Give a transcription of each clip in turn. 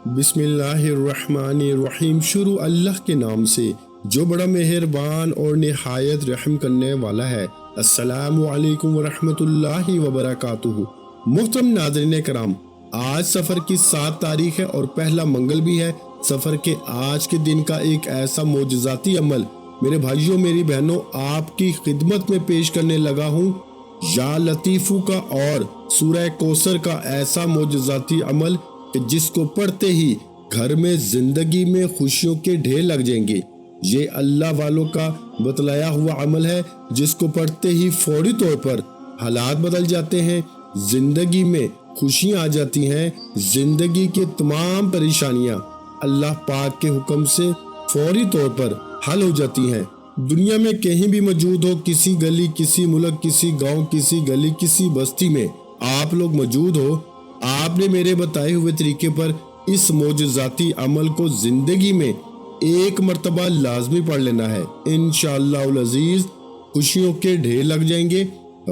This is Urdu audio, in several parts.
بسم اللہ الرحمن الرحیم۔ شروع اللہ کے نام سے جو بڑا مہربان اور نہایت رحم کرنے والا ہے۔ السلام علیکم ورحمۃ اللہ وبرکاتہ۔ محترم ناظرین کرام، آج سفر کی 7 تاریخ ہے اور پہلا منگل بھی ہے۔ سفر کے آج کے دن کا ایک ایسا معجزاتی عمل میرے بھائیوں میری بہنوں آپ کی خدمت میں پیش کرنے لگا ہوں۔ یا لطیفو کا اور سورہ کوثر کا ایسا معجزاتی عمل کہ جس کو پڑھتے ہی گھر میں زندگی میں خوشیوں کے ڈھیر لگ جائیں گے۔ یہ اللہ والوں کا بتلایا ہوا عمل ہے جس کو پڑھتے ہی فوری طور پر حالات بدل جاتے ہیں، زندگی میں خوشیاں آ جاتی ہیں، زندگی کے تمام پریشانیاں اللہ پاک کے حکم سے فوری طور پر حل ہو جاتی ہیں۔ دنیا میں کہیں بھی موجود ہو، کسی گلی، کسی ملک، کسی گاؤں، کسی گلی، کسی بستی میں آپ لوگ موجود ہو، آپ نے میرے بتائے ہوئے طریقے پر اس معجزاتی عمل کو زندگی میں ایک مرتبہ لازمی پڑھ لینا ہے۔ انشاءاللہ العزیز خوشیوں کے ڈھیر لگ جائیں گے۔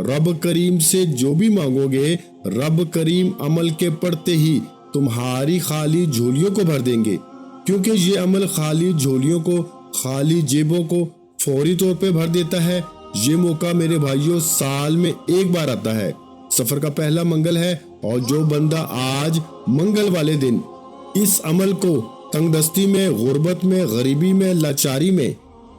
رب کریم سے جو بھی مانگو گے، رب کریم عمل کے پڑھتے ہی تمہاری خالی جھولیوں کو بھر دیں گے، کیونکہ یہ عمل خالی جھولیوں کو، خالی جیبوں کو فوری طور پہ بھر دیتا ہے۔ یہ موقع میرے بھائیوں سال میں ایک بار آتا ہے، سفر کا پہلا منگل ہے، اور جو بندہ آج منگل والے دن اس عمل کو تنگ دستی میں، غربت میں، غریبی میں، لاچاری میں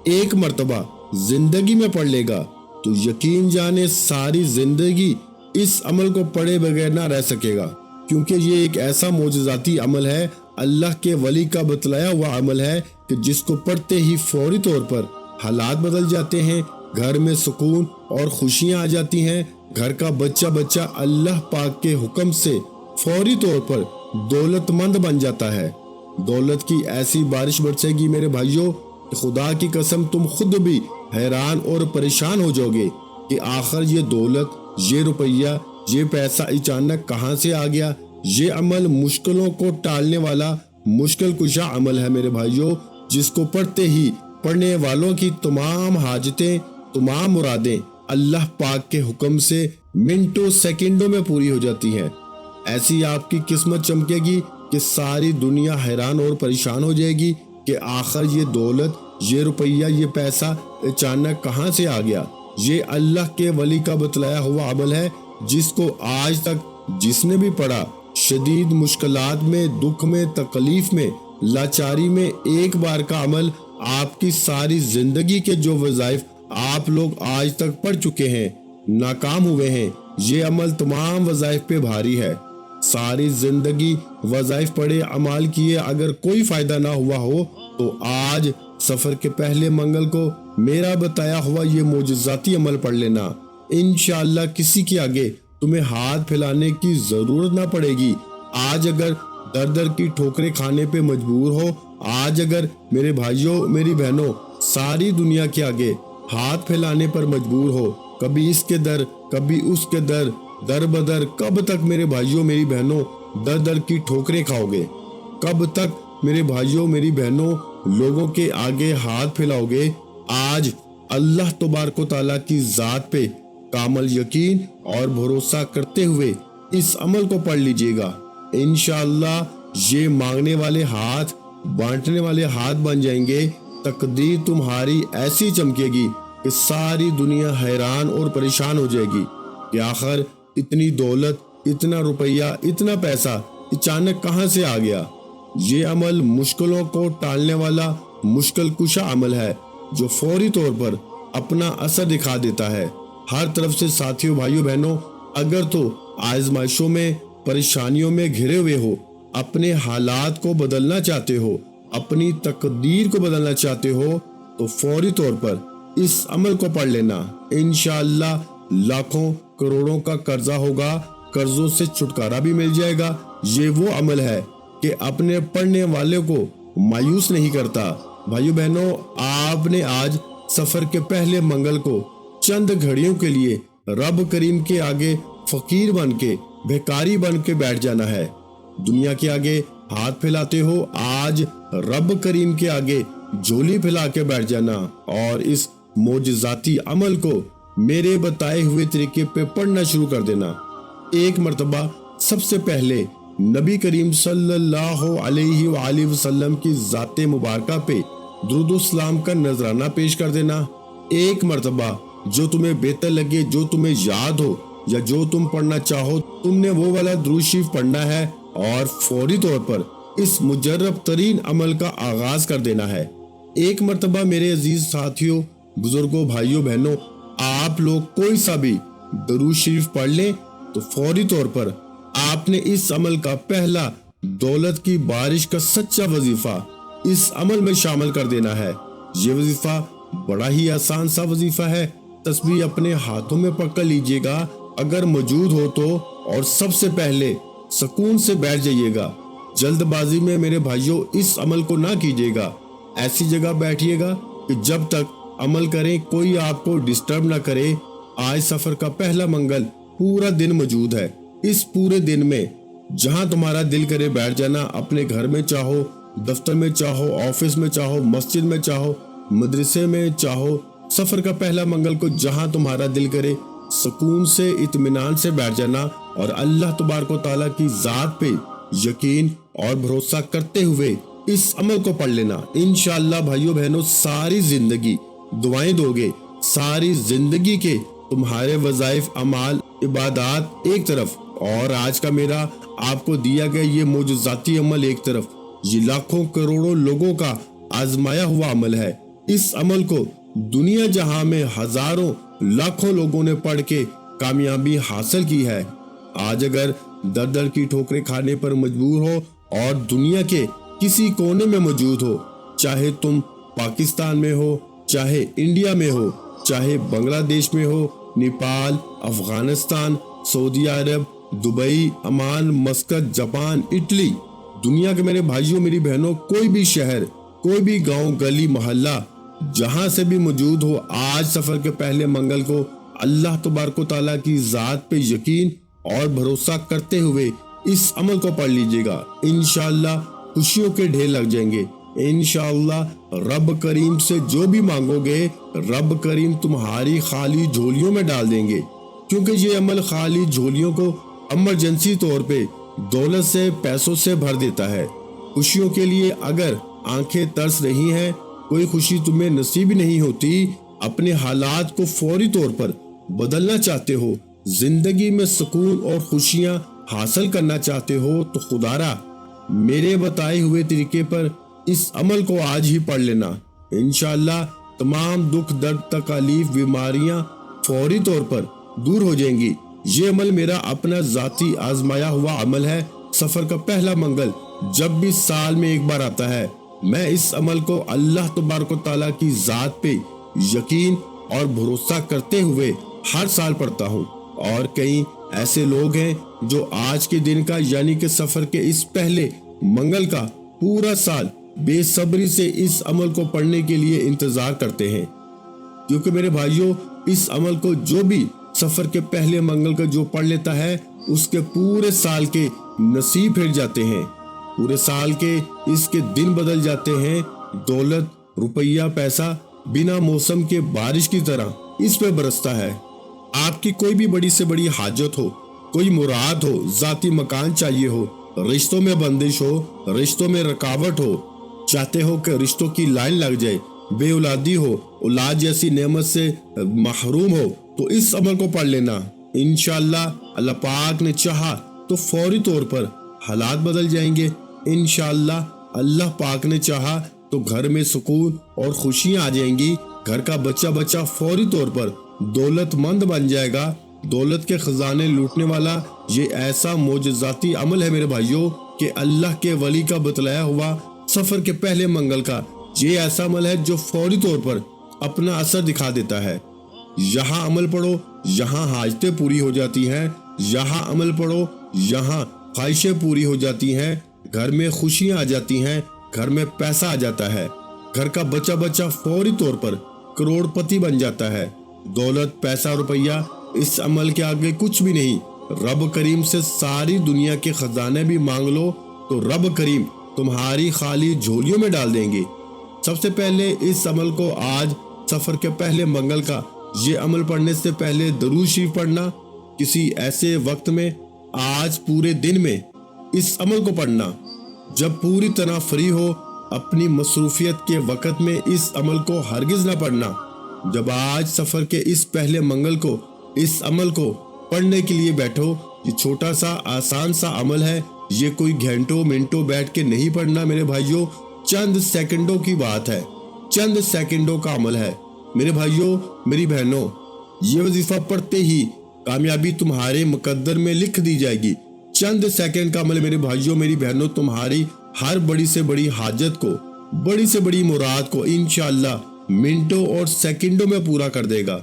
ایک مرتبہ زندگی میں پڑھ لے گا تو یقین جانے ساری زندگی اس عمل کو پڑھے بغیر نہ رہ سکے گا، کیونکہ یہ ایک ایسا معجزاتی عمل ہے، اللہ کے ولی کا بتلایا ہوا عمل ہے کہ جس کو پڑھتے ہی فوری طور پر حالات بدل جاتے ہیں، گھر میں سکون اور خوشیاں آ جاتی ہیں، گھر کا بچہ بچہ اللہ پاک کے حکم سے فوری طور پر دولت مند بن جاتا ہے۔ دولت کی ایسی بارش برسے گی میرے بھائیوں کہ خدا کی قسم تم خود بھی حیران اور پریشان ہو جاؤ گے کہ آخر یہ دولت، یہ روپیہ، یہ پیسہ اچانک کہاں سے آ گیا۔ یہ عمل مشکلوں کو ٹالنے والا مشکل کشا عمل ہے میرے بھائیوں، جس کو پڑھتے ہی پڑھنے والوں کی تمام حاجتیں، تمام مرادیں اللہ پاک کے حکم سے منٹوں سیکنڈوں میں پوری ہو جاتی ہیں۔ ایسی آپ کی قسمت چمکے گی کہ ساری دنیا حیران اور پریشان ہو جائے گی کہ آخر یہ دولت، یہ روپیہ، یہ پیسہ اچانک کہاں سے آ گیا۔ یہ اللہ کے ولی کا بتلایا ہوا عمل ہے جس کو آج تک جس نے بھی پڑھا، شدید مشکلات میں، دکھ میں، تکلیف میں، لاچاری میں ایک بار کا عمل آپ کی ساری زندگی کے جو وظائف آپ لوگ آج تک پڑھ چکے ہیں، ناکام ہوئے ہیں، یہ عمل تمام وظائف پہ بھاری ہے۔ ساری زندگی وظائف پڑھے، عمال کیے، اگر کوئی فائدہ نہ ہوا ہو تو آج سفر کے پہلے منگل کو میرا بتایا ہوا یہ معجزاتی عمل پڑھ لینا۔ انشاءاللہ کسی کے آگے تمہیں ہاتھ پھیلانے کی ضرورت نہ پڑے گی۔ آج اگر در در کی ٹھوکریں کھانے پہ مجبور ہو، آج اگر میرے بھائیوں میری بہنوں ساری دنیا کے آگے ہاتھ پھیلانے پر مجبور ہو، کبھی اس کے در، کبھی اس کے در، در بدر، کب تک میرے بھائیوں میری بہنوں در در کی ٹھوکریں کھاؤ گے؟ کب تک میرے بھائیوں میری بہنوں لوگوں کے آگے ہاتھ پھیلاؤ گے؟ آج اللہ تبارک و تعالیٰ کی ذات پہ کامل یقین اور بھروسہ کرتے ہوئے اس عمل کو پڑھ لیجئے گا۔ انشاءاللہ یہ مانگنے والے ہاتھ بانٹنے والے ہاتھ بن جائیں گے۔ تقدیر تمہاری ایسی چمکے گی کہ ساری دنیا حیران اور پریشان ہو جائے گی کہ آخر اتنی دولت، اتنا روپیہ، اتنا پیسہ اچانک کہاں سے آ گیا۔ یہ عمل مشکلوں کو ٹالنے والا مشکل کشا عمل ہے جو فوری طور پر اپنا اثر دکھا دیتا ہے۔ ہر طرف سے ساتھیوں، بھائیوں، بہنوں، اگر تو آزمائشوں میں، پریشانیوں میں گھرے ہوئے ہو، اپنے حالات کو بدلنا چاہتے ہو، اپنی تقدیر کو بدلنا چاہتے ہو، تو فوری طور پر اس عمل کو پڑھ لینا۔ انشاءاللہ لاکھوں کروڑوں کا قرضہ ہوگا، قرضوں سے چھٹکارا بھی مل جائے گا۔ یہ وہ عمل ہے کہ اپنے پڑھنے والے کو مایوس نہیں کرتا۔ بھائیو بہنوں، آپ نے آج سفر کے پہلے منگل کو چند گھڑیوں کے لیے رب کریم کے آگے فقیر بن کے، بھیکاری بن کے بیٹھ جانا ہے۔ دنیا کے آگے ہاتھ پھیلاتے ہو، آج رب کریم کے آگے جھولی پھیلا کے بیٹھ جانا اور اس معجزاتی عمل کو میرے بتائے ہوئے طریقے پہ پڑھنا شروع کر دینا۔ ایک مرتبہ سب سے پہلے نبی کریم صلی اللہ علیہ وآلہ وسلم کی ذات مبارکہ پہ درود و سلام کا نذرانہ پیش کر دینا۔ ایک مرتبہ جو تمہیں بہتر لگے، جو تمہیں یاد ہو یا جو تم پڑھنا چاہو، تم نے وہ والا درود شریف پڑھنا ہے اور فوری طور پر اس مجرب ترین عمل کا آغاز کر دینا ہے۔ ایک مرتبہ میرے عزیز ساتھیوں، بزرگوں، بھائیوں، بہنوں، آپ لوگ کوئی سا بھی درود شریف پڑھ لیں تو فوری طور پر آپ نے اس عمل کا پہلا دولت کی بارش کا سچا وظیفہ اس عمل میں شامل کر دینا ہے۔ یہ وظیفہ بڑا ہی آسان سا وظیفہ ہے۔ تسبیح اپنے ہاتھوں میں پکڑ لیجئے گا اگر موجود ہو تو، اور سب سے پہلے سکون سے بیٹھ جائیے گا۔ جلد بازی میں میرے بھائیوں اس عمل کو نہ کیجیے گا۔ ایسی جگہ بیٹھیے گا کہ جب تک عمل کریں کوئی آپ کو ڈسٹرب نہ کرے۔ آج سفر کا پہلا منگل پورا دن موجود ہے۔ اس پورے دن میں جہاں تمہارا دل کرے بیٹھ جانا، اپنے گھر میں چاہو، دفتر میں چاہو، آفس میں چاہو، مسجد میں چاہو، مدرسے میں چاہو، سفر کا پہلا منگل کو جہاں تمہارا دل کرے سکون سے، اطمینان سے بیٹھ جانا اور اللہ تبارک و تعالیٰ کی ذات پہ یقین اور بھروسہ کرتے ہوئے اس عمل کو پڑھ لینا۔ انشاءاللہ بھائیوں بہنوں، ساری زندگی دعائیں دو گے، ساری زندگی کے تمہارے وظائف، اعمال، عبادات ایک طرف، اور آج کا میرا آپ کو دیا گیا یہ معجزاتی عمل ایک طرف، یہ لاکھوں کروڑوں لوگوں کا آزمایا ہوا عمل ہے۔ اس عمل کو دنیا جہاں میں ہزاروں لاکھوں لوگوں نے پڑھ کے کامیابی حاصل کی ہے۔ آج اگر در در کی ٹھوکریں کھانے پر مجبور ہو اور دنیا کے کسی کونے میں موجود ہو، چاہے تم پاکستان میں ہو، چاہے انڈیا میں ہو، چاہے بنگلہ دیش میں ہو، Nepal, Afghanistan, Saudi Arab, Dubai, Oman, Muscat, Japan, Italy, دنیا کے میرے بھائیوں، میری بہنوں، کوئی بھی شہر، کوئی بھی گاؤں، گلی، محلہ، جہاں سے بھی موجود ہو، آج سفر کے پہلے منگل کو اللہ تبارک و تعالیٰ کی ذات پہ یقین اور بھروسہ کرتے ہوئے اس عمل کو پڑھ لیجئے گا۔ انشاءاللہ خوشیوں کے ڈھیر لگ جائیں گے۔ انشاءاللہ رب کریم سے جو بھی مانگو گے، رب کریم تمہاری خالی جھولیوں میں ڈال دیں گے، کیونکہ یہ عمل خالی جھولیوں کو ایمرجنسی طور پہ دولت سے، پیسوں سے بھر دیتا ہے۔ خوشیوں کے لیے اگر آنکھیں ترس رہی ہیں، کوئی خوشی تمہیں نصیب نہیں ہوتی، اپنے حالات کو فوری طور پر بدلنا چاہتے ہو، زندگی میں سکون اور خوشیاں حاصل کرنا چاہتے ہو، تو خدا را میرے بتائے ہوئے طریقے پر اس عمل کو آج ہی پڑھ لینا۔ انشاءاللہ تمام دکھ، درد، تکالیف، بیماریاں فوری طور پر دور ہو جائیں گی۔ یہ عمل میرا اپنا ذاتی آزمایا ہوا عمل ہے۔ سفر کا پہلا منگل جب بھی سال میں ایک بار آتا ہے، میں اس عمل کو اللہ تبارک و تعالیٰ کی ذات پہ یقین اور بھروسہ کرتے ہوئے ہر سال پڑھتا ہوں۔ اور کئی ایسے لوگ ہیں جو آج کے دن کا یعنی کہ سفر کے اس پہلے منگل کا پورا سال بے صبری سے اس عمل کو پڑھنے کے لیے انتظار کرتے ہیں، کیونکہ میرے بھائیوں اس عمل کو جو بھی سفر کے پہلے منگل کا جو پڑھ لیتا ہے، اس کے پورے سال کے نصیب پھر جاتے ہیں، پورے سال کے اس کے دن بدل جاتے ہیں۔ دولت، روپیہ، پیسہ بنا موسم کے بارش کی طرح اس پہ برستا ہے۔ آپ کی کوئی بھی بڑی سے بڑی حاجت ہو، کوئی مراد ہو، ذاتی مکان چاہیے ہو، رشتوں میں بندش ہو، رشتوں میں رکاوٹ ہو، چاہتے ہو کہ رشتوں کی لائن لگ جائے، بے اولادی ہو، اولاد جیسی نعمت سے محروم ہو، تو اس عمل کو پڑھ لینا۔ انشاءاللہ اللہ پاک نے چاہا تو فوری طور پر حالات بدل جائیں گے۔ انشاءاللہ اللہ پاک نے چاہا تو گھر میں سکون اور خوشیاں آ جائیں گی۔ گھر کا بچہ بچہ فوری طور پر دولت مند بن جائے گا۔ دولت کے خزانے لوٹنے والا یہ ایسا معجزاتی عمل ہے میرے بھائیوں کہ اللہ کے ولی کا بتلایا ہوا سفر کے پہلے منگل کا یہ ایسا عمل ہے جو فوری طور پر اپنا اثر دکھا دیتا ہے۔ یہاں عمل پڑھو، یہاں حاجتیں پوری ہو جاتی ہیں، یہاں عمل پڑھو، یہاں خواہشیں پوری ہو جاتی ہیں، گھر میں خوشیاں آ جاتی ہیں، گھر میں پیسہ آ جاتا ہے، گھر کا بچہ بچہ فوری طور پر کروڑ پتی بن جاتا ہے۔ دولت، پیسہ، روپیہ اس عمل کے آگے کچھ بھی نہیں۔ رب کریم سے ساری دنیا کے خزانے بھی مانگ لو تو رب کریم تمہاری خالی جھولیوں میں ڈال دیں گے۔ سب سے پہلے اس عمل کو آج سفر کے پہلے منگل کا یہ عمل پڑھنے سے پہلے درود شریف پڑھنا، کسی ایسے وقت میں آج پورے دن میں اس عمل کو پڑھنا۔ جب پوری طرح فری ہو اپنی مصروفیت کے وقت میں اس عمل کو ہرگز نہ پڑھنا۔ جب آج سفر کے اس پہلے منگل کو اس عمل کو پڑھنے کے لیے بیٹھو، یہ چھوٹا سا آسان سا عمل ہے، یہ کوئی گھنٹوں منٹوں بیٹھ کے نہیں پڑھنا میرے بھائیوں، چند سیکنڈوں کی بات ہے، چند سیکنڈوں کا عمل ہے میرے بھائیوں میری بہنوں۔ یہ وظیفہ پڑھتے ہی کامیابی تمہارے مقدر میں لکھ دی جائے گی۔ چند سیکنڈ کا عمل میرے بھائیوں میری بہنوں تمہاری ہر بڑی سے بڑی حاجت کو، بڑی سے بڑی مراد کو انشاءاللہ منٹوں اور سیکنڈوں میں پورا کر دے گا۔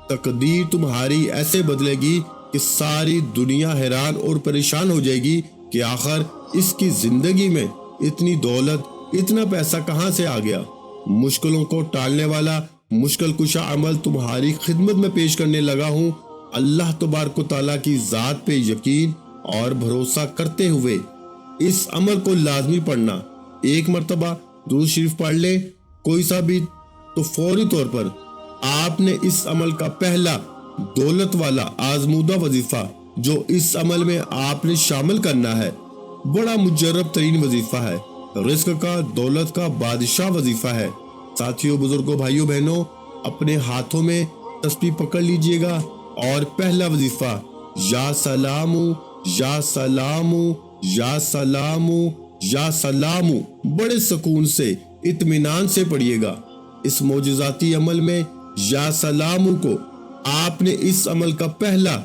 تقدیر تمہاری ایسے بدلے گی کہ ساری دنیا حیران اور پریشان ہو جائے گی کہ آخر اس کی زندگی میں اتنی دولت، اتنا پیسہ کہاں سے آ گیا۔ مشکلوں کو ٹالنے والا مشکل کشا عمل تمہاری خدمت میں پیش کرنے لگا ہوں۔ اللہ تبارک و تعالیٰ کی ذات پہ یقین اور بھروسہ کرتے ہوئے اس عمل کو لازمی پڑھنا۔ ایک مرتبہ درود شریف پڑھ لے کوئی سا بھی تو فوری طور پر آپ نے اس عمل کا پہلا دولت والا آزمودہ وظیفہ جو اس عمل میں آپ نے شامل کرنا ہے، بڑا مجرب ترین وظیفہ ہے، رزق کا، دولت کا بادشاہ وظیفہ ہے۔ ساتھیوں، بزرگوں، بھائیوں، بہنوں، اپنے ہاتھوں میں تسبیح پکڑ لیجئے گا اور پہلا وظیفہ یا سلامو یا سلامو یا سلامو یا سلامو بڑے سکون سے، اطمینان سے پڑھیے گا۔ اس معجزاتی عمل میں یا سلامو کو آپ نے اس عمل کا پہلا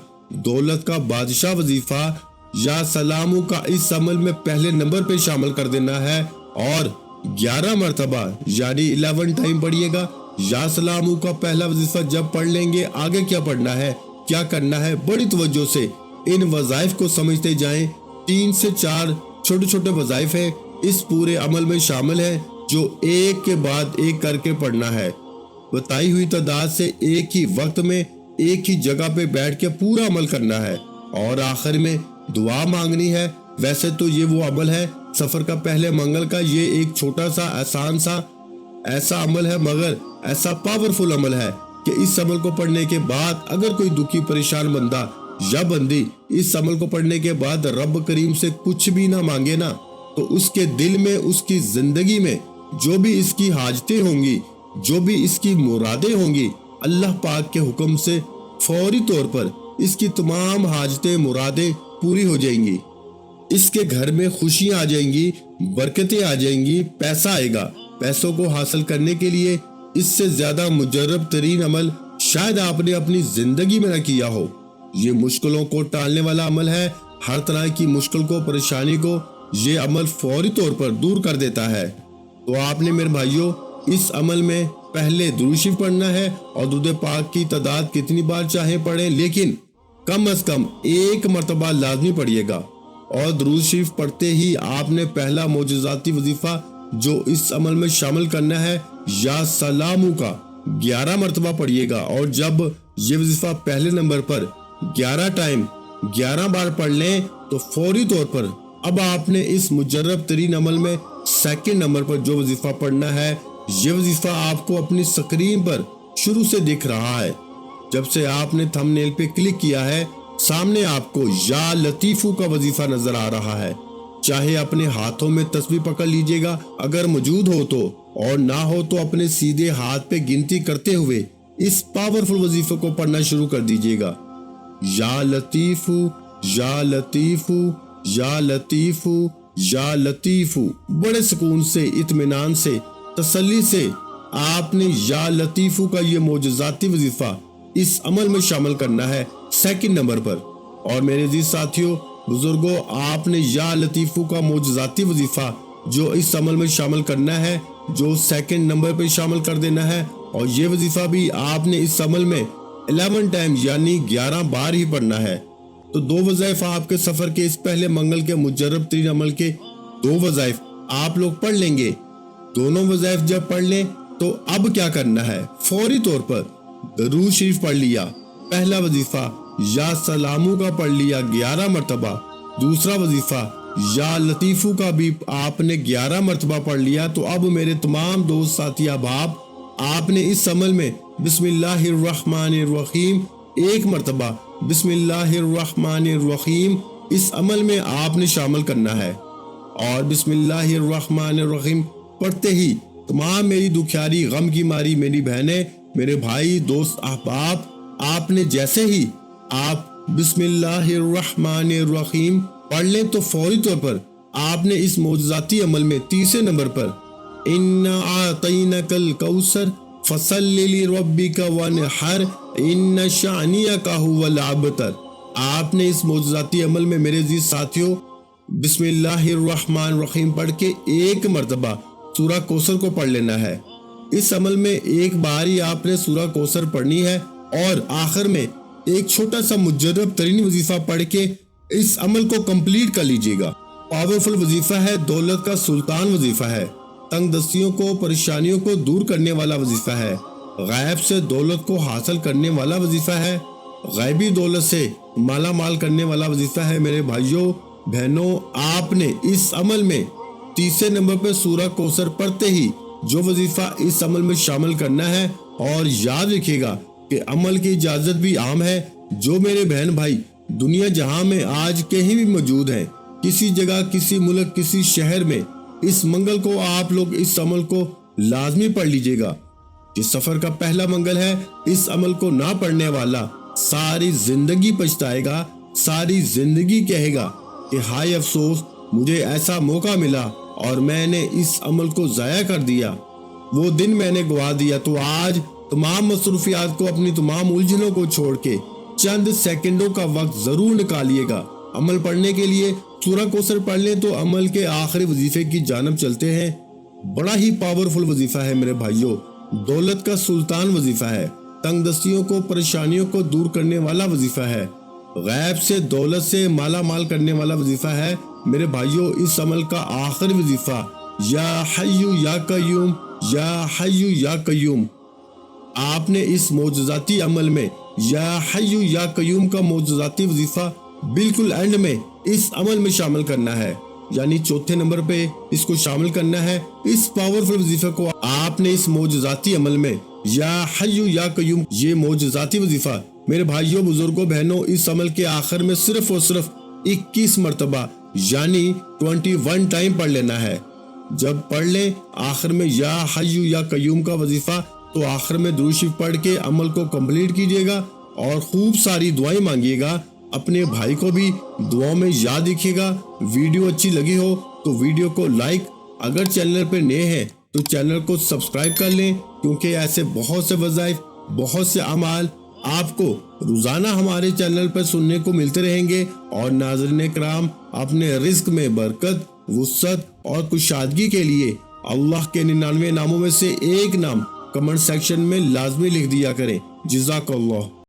دولت کا بادشاہ وظیفہ یا سلامو کا اس عمل میں پہلے نمبر پہ شامل کر دینا ہے اور 11 مرتبہ یعنی 11 ٹائم پڑھیے گا۔ یا سلامو کا پہلا وظیفہ جب پڑھ لیں گے، آگے کیا پڑھنا ہے، کیا کرنا ہے، بڑی توجہ سے ان وظائف کو سمجھتے جائیں۔ 3 سے 4 چھوٹے چھوٹے وظائف ہیں اس پورے عمل میں شامل ہیں جو ایک کے بعد ایک کر کے پڑھنا ہے، بتائی ہوئی تعداد سے ایک ہی وقت میں ایک ہی جگہ پہ بیٹھ کے پورا عمل کرنا ہے اور آخر میں دعا مانگنی ہے۔ ویسے تو یہ وہ عمل ہے سفر کا پہلے منگل کا، یہ ایک چھوٹا سا آسان سا ایسا عمل ہے مگر ایسا پاورفل عمل ہے کہ اس عمل کو پڑھنے کے بعد اگر کوئی دکھی پریشان بندہ یا بندی اس عمل کو پڑھنے کے بعد رب کریم سے کچھ بھی نہ مانگے نا، تو اس کے دل میں، اس کی زندگی میں جو بھی اس کی حاجتیں ہوں گی، جو بھی اس کی مرادیں ہوں گی، اللہ پاک کے حکم سے فوری طور پر اس کی تمام حاجتیں، مرادیں پوری ہو جائیں گی۔ اس کے گھر میں خوشیاں آ جائیں گی، برکتیں آ جائیں گی، پیسہ آئے گا۔ پیسوں کو حاصل کرنے کے لیے اس سے زیادہ مجرب ترین عمل شاید آپ نے اپنی زندگی میں نہ کیا ہو۔ یہ مشکلوں کو ٹالنے والا عمل ہے، ہر طرح کی مشکل کو، پریشانی کو یہ عمل فوری طور پر دور کر دیتا ہے۔ تو آپ نے میرے بھائیوں اس عمل میں پہلے درود شریف پڑھنا ہے اور درود پاک کی تعداد کتنی بار چاہے پڑھیں، لیکن کم از کم ایک مرتبہ لازمی پڑھیے گا۔ اور درود شریف پڑھتے ہی آپ نے پہلا معجزاتی وظیفہ جو اس عمل میں شامل کرنا ہے یا سلامو کا 11 مرتبہ پڑھیے گا، اور جب یہ وظیفہ پہلے نمبر پر 11 ٹائم 11 بار پڑھ لیں تو فوری طور پر اب آپ نے اس مجرب ترین عمل میں سیکنڈ نمبر پر جو وظیفہ پڑھنا ہے، یہ وظیفہ آپ کو اپنی سکرین پر شروع سے دکھ رہا ہے۔ جب سے آپ نے تھم نیل پہ کلک کیا ہے، سامنے آپ کو یا لطیفو کا وظیفہ نظر آ رہا ہے۔ چاہے اپنے ہاتھوں میں تسبیح پکڑ لیجئے گا اگر موجود ہو تو، اور نہ ہو تو اپنے سیدھے ہاتھ پہ گنتی کرتے ہوئے اس پاورفل وظیفے کو پڑھنا شروع کر دیجئے گا۔ یا لطیفو یا لطیفو یا لطیفو یا لطیفو، بڑے سکون سے، اطمینان سے، تسلی سے آپ نے یا لطیفو کا یہ معجزاتی وظیفہ اس عمل میں شامل کرنا ہے سیکنڈ نمبر پر۔ اور میرے عزیز ساتھیوں، بزرگوں، آپ نے یا لطیفو کا معجزاتی وظیفہ جو اس عمل میں شامل کرنا ہے، جو سیکنڈ نمبر پہ شامل کر دینا ہے، اور یہ وظیفہ بھی آپ نے اس عمل میں 11 ٹائم یعنی 11 بار ہی پڑھنا ہے۔ تو 2 وظائف آپ کے سفر کے اس پہلے منگل کے مجرب ترین عمل کے 2 وظائف آپ لوگ پڑھ لیں گے۔ دونوں وظائف جب پڑھ لیں تو اب کیا کرنا ہے، فوری طور پر درود شریف پڑھ لیا، پہلا وظیفہ یا سلامو کا پڑھ لیا 11 مرتبہ، دوسرا وظیفہ یا لطیفو کا بھی آپ نے 11 مرتبہ پڑھ لیا۔ تو اب میرے تمام دوست ساتھی احباب، آپ نے اس عمل میں بسم اللہ الرحمن الرحیم 1 مرتبہ، بسم اللہ الرحمن الرحیم اس عمل میں آپ نے شامل کرنا ہے۔ اور بسم اللہ الرحمن الرحیم پڑھتے ہی تمام میری دکھیاری غم کی ماری میری بہنیں، میرے بھائی، دوست، احباب، آپ نے جیسے ہی آپ بسم اللہ الرحمن الرحیم پڑھ لیں تو فوری طور پر آپ نے اس معجزاتی عمل میں تیسرے نمبر پر اِنَّا أَعْطَيْنَاكَ الْكَوْثَرَ فَصَلِّ لِرَبِّكَ وَانْحَرْ إِنَّ شَانِئَكَ هُوَ الْأَبْتَرُ، آپ نے اس معجزاتی عمل میں میرے عزیز ساتھیوں بسم اللہ الرحمن الرحیم پڑھ کے ایک مرتبہ سورہ کوثر کو پڑھ لینا ہے۔ اس عمل میں ایک بار ہی آپ نے سورہ کوثر پڑھنی ہے اور آخر میں ایک چھوٹا سا مجرب ترین وظیفہ پڑھ کے اس عمل کو کمپلیٹ کر لیجئے گا۔ پاورفل وظیفہ ہے، دولت کا سلطان وظیفہ ہے، تنگ دستیوں کو، پریشانیوں کو دور کرنے والا وظیفہ ہے، غیب سے دولت کو حاصل کرنے والا وظیفہ ہے، غیبی دولت سے مالا مال کرنے والا وظیفہ ہے۔ میرے بھائیوں بہنوں، آپ نے اس عمل میں تیسرے نمبر پہ سورہ کوثر پڑھتے ہی جو وظیفہ اس عمل میں شامل کرنا ہے، اور یاد رکھیے گا کہ عمل کی اجازت بھی عام ہے۔ جو میرے بہن بھائی دنیا جہاں میں آج کہیں بھی موجود ہیں، کسی جگہ، کسی ملک، کسی شہر میں، اس منگل کو آپ لوگ اس عمل کو لازمی پڑھ لیجئے گا۔ جس سفر کا پہلا منگل ہے، اس عمل کو نہ پڑھنے والا ساری زندگی پچھتائے گا، ساری زندگی کہے گا کہ ہائے افسوس، مجھے ایسا موقع ملا اور میں نے اس عمل کو ضائع کر دیا، وہ دن میں نے گوا دیا۔ تو آج تمام مصروفیات کو، اپنی تمام الجھنوں کو چھوڑ کے چند سیکنڈوں کا وقت ضرور نکالیے گا عمل پڑھنے کے لیے۔ سورہ کوثر پڑھ لیں تو عمل کے آخری وظیفے کی جانب چلتے ہیں۔ بڑا ہی پاورفل وظیفہ ہے میرے بھائیوں، دولت کا سلطان وظیفہ ہے، تنگ دستیوں کو، پریشانیوں کو دور کرنے والا وظیفہ ہے، غیب سے دولت سے مالا مال کرنے والا وظیفہ ہے۔ میرے بھائیوں اس عمل کا آخری وظیفہ یا حی یا قیوم، یا حی یا قیوم، آپ نے اس معجزاتی عمل میں یا حی یا قیوم کا معجزاتی وظیفہ بالکل اینڈ میں اس عمل میں شامل کرنا ہے، یعنی چوتھے نمبر پہ اس کو شامل کرنا ہے۔ اس پاورفل وظیفے کو آپ نے اس معجزاتی عمل میں یا حی یا قیوم، یہ معجزاتی وظیفہ میرے بھائیوں، بزرگوں، بہنوں، اس عمل کے آخر میں صرف اور صرف 21 مرتبہ یعنی 21 ٹائم پڑھ لینا ہے۔ جب پڑھ لیں آخر میں یا حی یا قیوم کا وظیفہ تو آخر میں درود شریف پڑھ کے عمل کو کمپلیٹ کیجیے گا اور خوب ساری دعائیں مانگیے گا۔ اپنے بھائی کو بھی دعاؤں میں یاد رکھیے گا۔ ویڈیو اچھی لگی ہو تو ویڈیو کو لائک، اگر چینل پہ نئے ہیں تو چینل کو سبسکرائب کر لیں، کیونکہ ایسے بہت سے وظائف، بہت سے اعمال آپ کو روزانہ ہمارے چینل پر سننے کو ملتے رہیں گے۔ اور ناظرین کرام، اپنے رزق میں برکت، وسعت اور کشادگی کے لیے اللہ کے 99 ناموں میں سے ایک نام کمنٹ سیکشن میں لازمی لکھ دیا کریں۔ جزاک اللہ۔